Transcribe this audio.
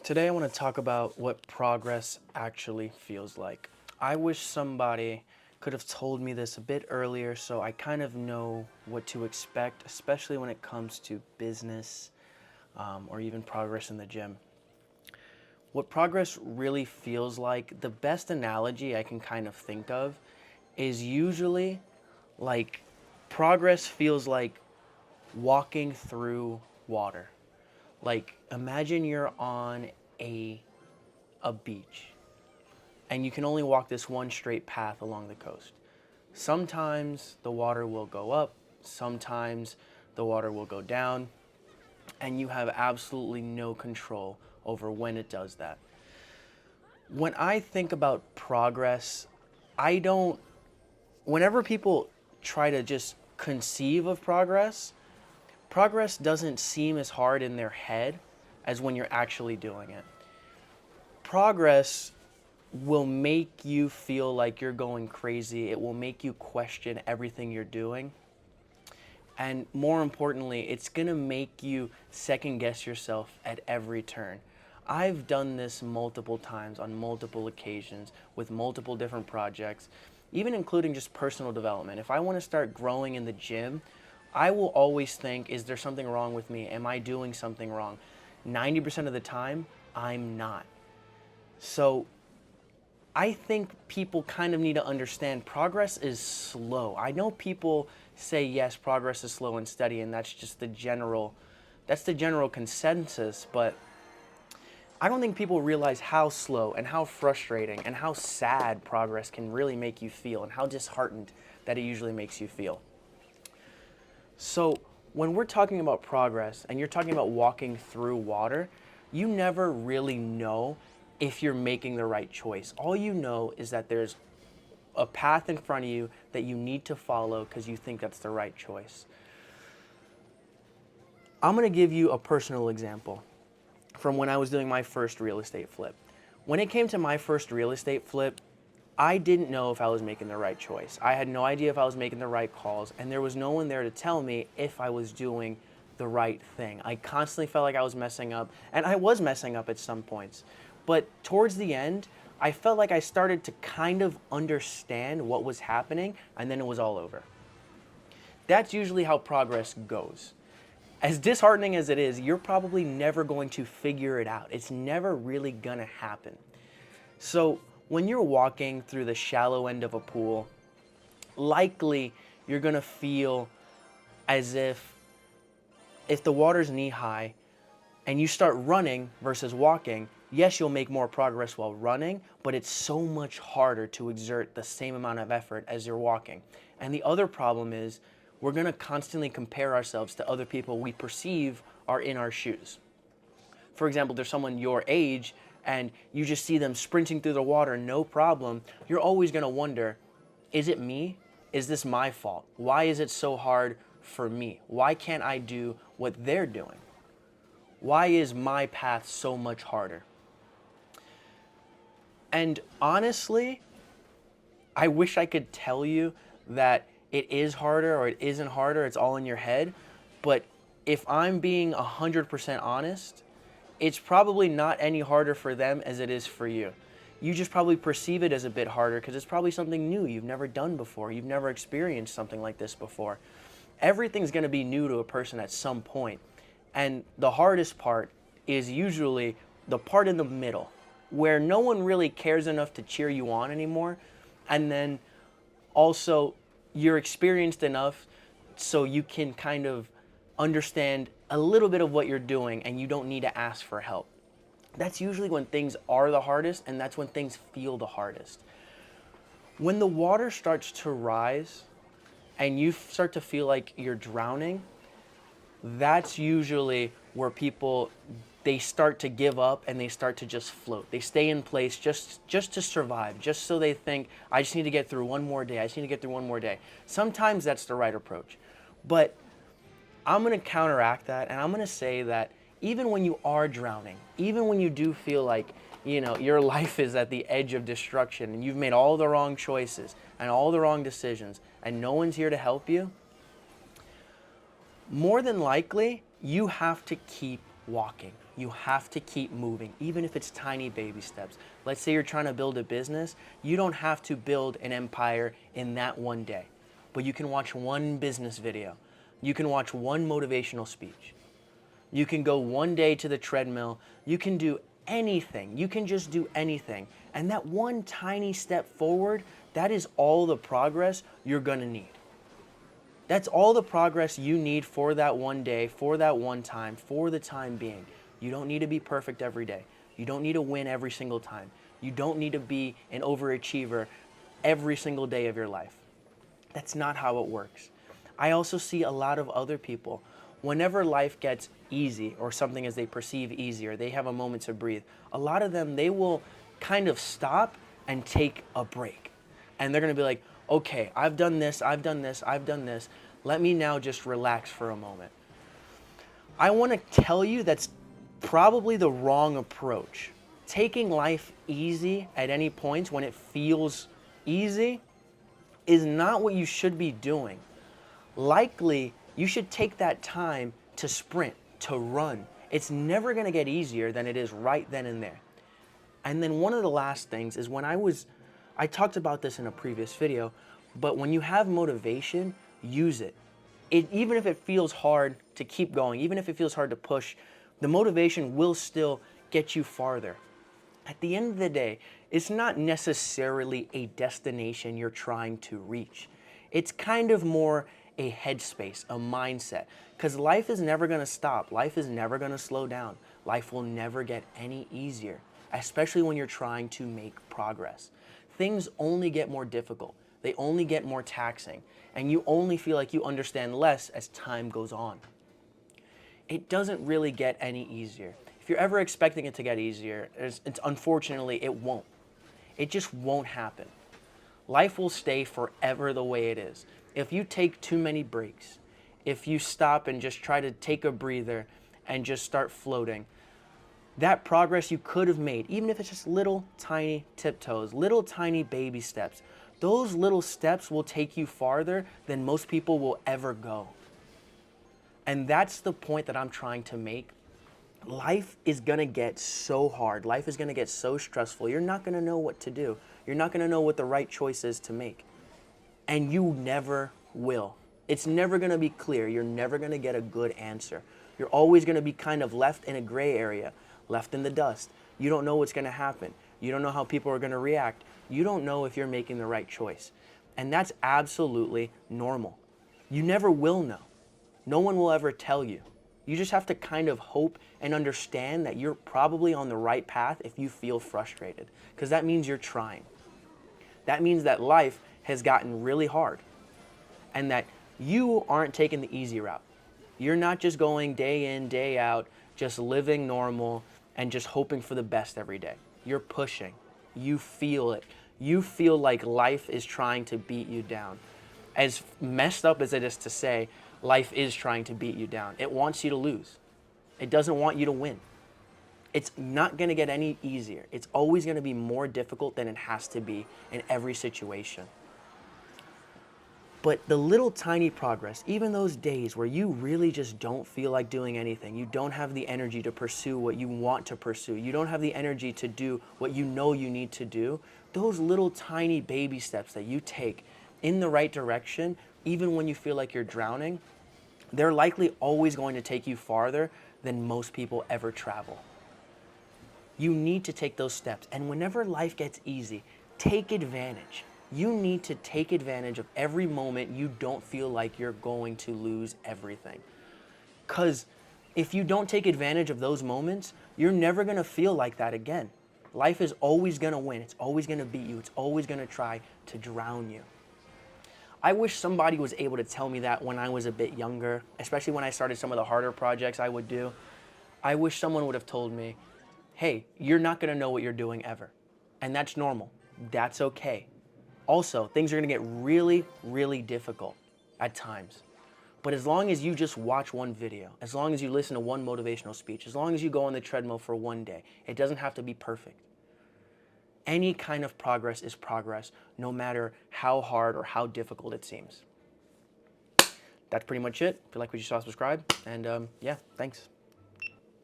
Today, I want to talk about what progress actually feels like. I wish somebody could have told me this a bit earlier so I kind of know what to expect, especially when it comes to business or even progress in the gym. What progress really feels like, the best analogy I can kind of think of is usually like progress feels like walking through water. Like imagine you're on a a beach and you can only walk this one straight path along the coast. Sometimes the water will go up, sometimes the water will go down, and you have absolutely no control over when it does that. When I think about progress, I don't, whenever people try to just conceive of progress, progress doesn't seem as hard in their head as when you're actually doing it. Progress will make you feel like you're going crazy. It will make you question everything you're doing. And more importantly, it's going to make you second guess yourself at every turn. I've done this multiple times on multiple occasions with multiple different projects, even including just personal development. If I want to start growing in the gym, I will always think, is there something wrong with me? Am I doing something wrong? 90% of the time, I'm not. So I think people kind of need to understand progress is slow. I know people say yes, progress is slow and steady, and that's the general consensus, but I don't think people realize how slow and how frustrating and how sad progress can really make you feel and how disheartened that it usually makes you feel. So, when we're talking about progress and you're talking about walking through water, you never really know if you're making the right choice. All you know is that there's a path in front of you that you need to follow because you think that's the right choice. I'm going to give you a personal example from when I was doing my first real estate flip. When it came to my first real estate flip, I didn't know if I was making the right choice. I had no idea if I was making the right calls, and there was no one there to tell me if I was doing the right thing. I constantly felt like I was messing up, and I was messing up at some points. But towards the end, I felt like I started to kind of understand what was happening, and then it was all over. That's usually how progress goes. As disheartening as it is, you're probably never going to figure it out. It's never really gonna happen. So when you're walking through the shallow end of a pool, likely you're gonna feel as if the water's knee high and you start running versus walking, yes, you'll make more progress while running, but it's so much harder to exert the same amount of effort as you're walking. And the other problem is we're gonna constantly compare ourselves to other people we perceive are in our shoes. For example, there's someone your age and you just see them sprinting through the water, no problem. You're always gonna wonder, is it me? Is this my fault? Why is it so hard for me? Why can't I do what they're doing? Why is my path so much harder? And honestly, I wish I could tell you that it is harder or it isn't harder, it's all in your head. But if I'm being 100% honest, it's probably not any harder for them as it is for you. You just probably perceive it as a bit harder because it's probably something new you've never done before. You've never experienced something like this before. Everything's going to be new to a person at some point. And the hardest part is usually the part in the middle where no one really cares enough to cheer you on anymore. And then also, you're experienced enough so you can kind of understand a little bit of what you're doing and you don't need to ask for help. That's usually when things are the hardest and that's when things feel the hardest. When the water starts to rise and you start to feel like you're drowning, that's usually where people they start to give up and they start to just float. They stay in place just to survive, just so they think I just need to get through one more day. I just need to get through one more day. Sometimes that's the right approach. But I'm going to counteract that and I'm going to say that even when you are drowning, even when you do feel like, your life is at the edge of destruction and you've made all the wrong choices and all the wrong decisions and no one's here to help you, more than likely, you have to keep walking. You have to keep moving, even if it's tiny baby steps. Let's say you're trying to build a business. You don't have to build an empire in that one day, but you can watch one business video. You can watch one motivational speech. You can go one day to the treadmill. You can do anything. You can just do anything. And that one tiny step forward, that is all the progress you're gonna need. That's all the progress you need for that one day, for that one time, for the time being. You don't need to be perfect every day. You don't need to win every single time. You don't need to be an overachiever every single day of your life. That's not how it works. I also see a lot of other people, whenever life gets easy or something as they perceive easier, they have a moment to breathe. A lot of them, they will kind of stop and take a break. And they're gonna be like, okay, I've done this, I've done this, I've done this. Let me now just relax for a moment. I wanna tell you that's probably the wrong approach. Taking life easy at any point when it feels easy is not what you should be doing. Likely, you should take that time to sprint, to run. It's never gonna get easier than it is right then and there. And then one of the last things is I talked about this in a previous video, but when you have motivation, use it. Even if it feels hard to keep going, even if it feels hard to push, the motivation will still get you farther. At the end of the day, it's not necessarily a destination you're trying to reach. It's kind of more a headspace, a mindset, because life is never gonna stop. Life is never gonna slow down. Life will never get any easier, especially when you're trying to make progress. Things only get more difficult. They only get more taxing, and you only feel like you understand less as time goes on. It doesn't really get any easier. If you're ever expecting it to get easier, unfortunately, it won't. It just won't happen. Life will stay forever the way it is. If you take too many breaks, if you stop and just try to take a breather and just start floating, that progress you could have made, even if it's just little tiny tiptoes, little tiny baby steps, those little steps will take you farther than most people will ever go. And that's the point that I'm trying to make. Life is gonna get so hard. Life is gonna get so stressful. You're not gonna know what to do. You're not gonna know what the right choice is to make. And you never will. It's never gonna be clear. You're never gonna get a good answer. You're always gonna be kind of left in a gray area, left in the dust. You don't know what's gonna happen. You don't know how people are gonna react. You don't know if you're making the right choice. And that's absolutely normal. You never will know. No one will ever tell you. You just have to kind of hope and understand that you're probably on the right path if you feel frustrated, because that means you're trying. That means that life has gotten really hard and that you aren't taking the easy route. You're not just going day in, day out, just living normal and just hoping for the best every day. You're pushing. You feel it. You feel like life is trying to beat you down. As messed up as it is to say, life is trying to beat you down. It wants you to lose. It doesn't want you to win. It's not gonna get any easier. It's always gonna be more difficult than it has to be in every situation. But the little tiny progress, even those days where you really just don't feel like doing anything, you don't have the energy to pursue what you want to pursue, you don't have the energy to do what you know you need to do, those little tiny baby steps that you take in the right direction, even when you feel like you're drowning, they're likely always going to take you farther than most people ever travel. You need to take those steps. And whenever life gets easy, take advantage. You need to take advantage of every moment you don't feel like you're going to lose everything. Because if you don't take advantage of those moments, you're never going to feel like that again. Life is always going to win. It's always going to beat you. It's always going to try to drown you. I wish somebody was able to tell me that when I was a bit younger, especially when I started some of the harder projects I would do. I wish someone would have told me, hey, you're not gonna know what you're doing ever. And that's normal. That's okay. Also, things are gonna get really, really difficult at times. But as long as you just watch one video, as long as you listen to one motivational speech, as long as you go on the treadmill for one day, it doesn't have to be perfect. Any kind of progress is progress, no matter how hard or how difficult it seems. That's pretty much it. If you like what you saw, subscribe. And yeah, thanks.